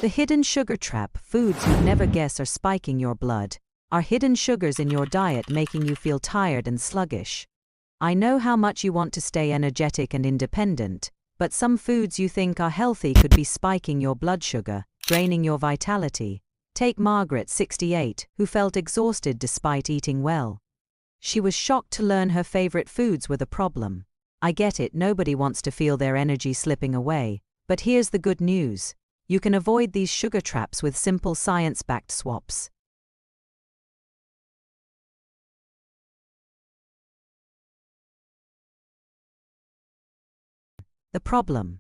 The hidden sugar trap. Foods you'd never guess are spiking your blood. Are hidden sugars in your diet making you feel tired and sluggish? I know how much you want to stay energetic and independent, but some foods you think are healthy could be spiking your blood sugar, draining your vitality. Take Margaret, 68, who felt exhausted despite eating well. She was shocked to learn her favorite foods were the problem. I get it, nobody wants to feel their energy slipping away, but here's the good news. You can avoid these sugar traps with simple science-backed swaps. The problem.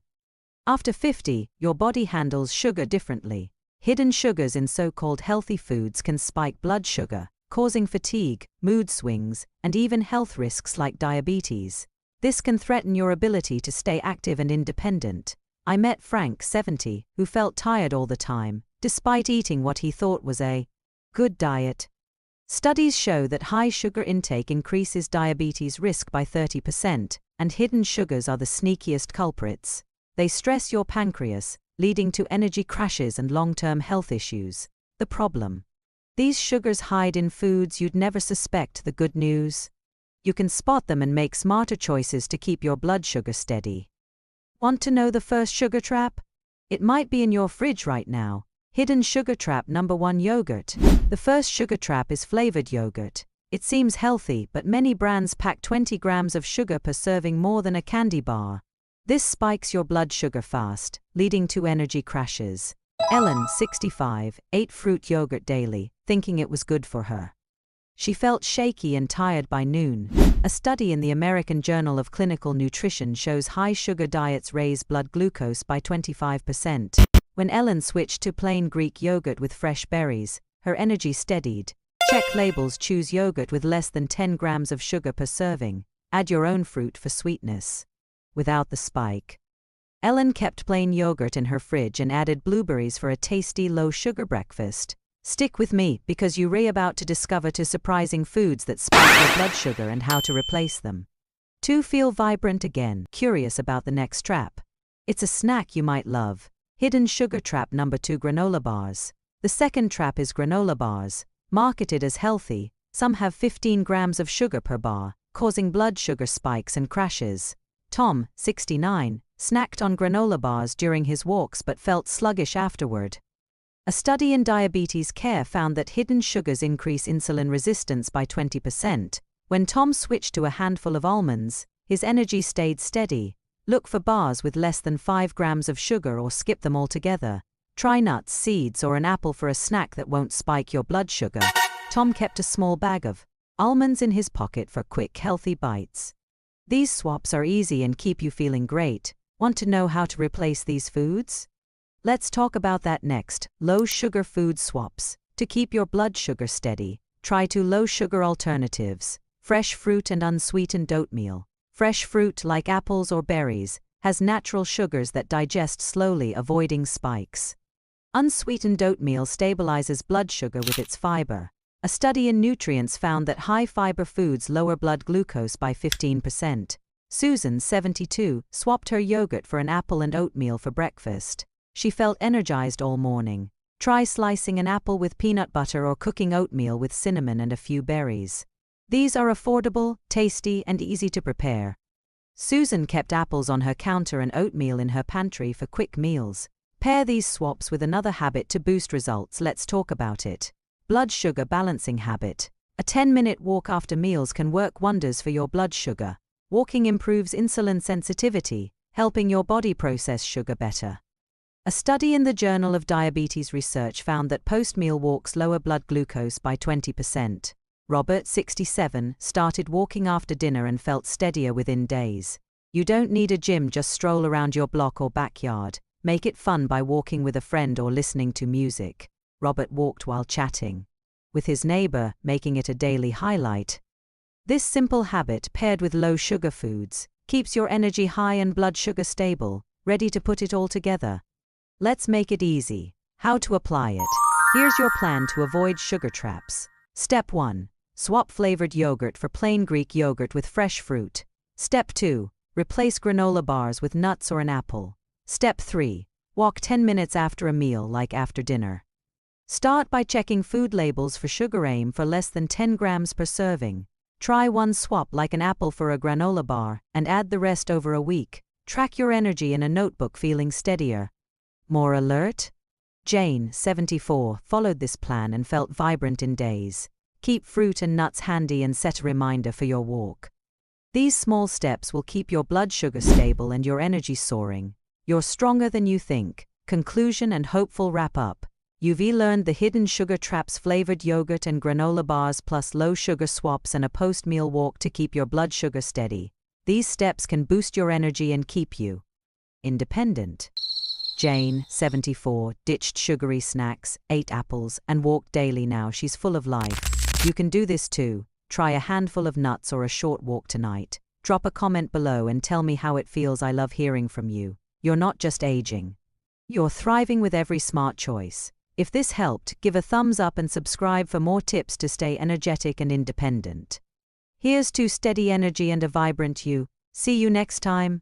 After 50, your body handles sugar differently. Hidden sugars in so-called healthy foods can spike blood sugar, causing fatigue, mood swings, and even health risks like diabetes. This can threaten your ability to stay active and independent. I met Frank, 70, who felt tired all the time, despite eating what he thought was a good diet. Studies show that high sugar intake increases diabetes risk by 30%, and hidden sugars are the sneakiest culprits. They stress your pancreas, leading to energy crashes and long-term health issues. The problem. These sugars hide in foods you'd never suspect. The good news. You can spot them and make smarter choices to keep your blood sugar steady. Want to know the first sugar trap? It might be in your fridge right now. Hidden sugar trap number 1: yogurt. The first sugar trap is flavored yogurt. It seems healthy, but many brands pack 20 grams of sugar per serving, more than a candy bar. This spikes your blood sugar fast, leading to energy crashes. Ellen, 65, ate fruit yogurt daily, thinking it was good for her. She felt shaky and tired by noon. A study in the American Journal of Clinical Nutrition shows high sugar diets raise blood glucose by 25%. When Ellen switched to plain Greek yogurt with fresh berries, her energy steadied. Check labels. Choose yogurt with less than 10 grams of sugar per serving. Add your own fruit for sweetness. Without the spike. Ellen kept plain yogurt in her fridge and added blueberries for a tasty low-sugar breakfast. Stick with me, because you're about to discover 2 surprising foods that spike your blood sugar and how to replace them. 2. Feel vibrant again. Curious about the next trap? It's a snack you might love. Hidden sugar trap number 2: granola bars. The second trap is granola bars. Marketed as healthy, some have 15 grams of sugar per bar, causing blood sugar spikes and crashes. Tom, 69, snacked on granola bars during his walks but felt sluggish afterward. A study in diabetes care found that hidden sugars increase insulin resistance by 20%. When Tom switched to a handful of almonds, his energy stayed steady. Look for bars with less than 5 grams of sugar or skip them altogether. Try nuts, seeds, or an apple for a snack that won't spike your blood sugar. Tom kept a small bag of almonds in his pocket for quick, healthy bites. These swaps are easy and keep you feeling great. Want to know how to replace these foods? Let's talk about that next. Low-sugar food swaps. To keep your blood sugar steady, try 2 low-sugar alternatives. Fresh fruit and unsweetened oatmeal. Fresh fruit, like apples or berries, has natural sugars that digest slowly, avoiding spikes. Unsweetened oatmeal stabilizes blood sugar with its fiber. A study in Nutrients found that high-fiber foods lower blood glucose by 15%. Susan, 72, swapped her yogurt for an apple and oatmeal for breakfast. She felt energized all morning. Try slicing an apple with peanut butter or cooking oatmeal with cinnamon and a few berries. These are affordable, tasty, and easy to prepare. Susan kept apples on her counter and oatmeal in her pantry for quick meals. Pair these swaps with another habit to boost results. Let's talk about it. Blood sugar balancing habit. A 10-minute walk after meals can work wonders for your blood sugar. Walking improves insulin sensitivity, helping your body process sugar better. A study in the Journal of Diabetes Research found that post-meal walks lower blood glucose by 20%. Robert, 67, started walking after dinner and felt steadier within days. You don't need a gym, just stroll around your block or backyard. Make it fun by walking with a friend or listening to music. Robert walked while chatting with his neighbor, making it a daily highlight. This simple habit, paired with low-sugar foods, keeps your energy high and blood sugar stable. Ready to put it all together? Let's make it easy. How to apply it? Here's your plan to avoid sugar traps. Step 1. Swap flavored yogurt for plain Greek yogurt with fresh fruit. Step 2. Replace granola bars with nuts or an apple. Step 3. Walk 10 minutes after a meal, like after dinner. Start by checking food labels for sugar. Aim for less than 10 grams per serving. Try one swap, like an apple for a granola bar, and add the rest over a week. Track your energy in a notebook, feeling steadier, more alert. Jane, 74, followed this plan and felt vibrant in days. Keep fruit and nuts handy and set a reminder for your walk. These small steps will keep your blood sugar stable and your energy soaring. You're stronger than you think. Conclusion and hopeful wrap-up. You've learned the hidden sugar traps: flavored yogurt and granola bars, plus low sugar swaps and a post-meal walk to keep your blood sugar steady. These steps can boost your energy and keep you independent. Jane, 74, ditched sugary snacks, ate apples, and walked daily. Now she's full of life. You can do this too. Try a handful of nuts or a short walk tonight. Drop a comment below and tell me how it feels. I love hearing from you. You're not just aging. You're thriving with every smart choice. If this helped, give a thumbs up and subscribe for more tips to stay energetic and independent. Here's to steady energy and a vibrant you. See you next time.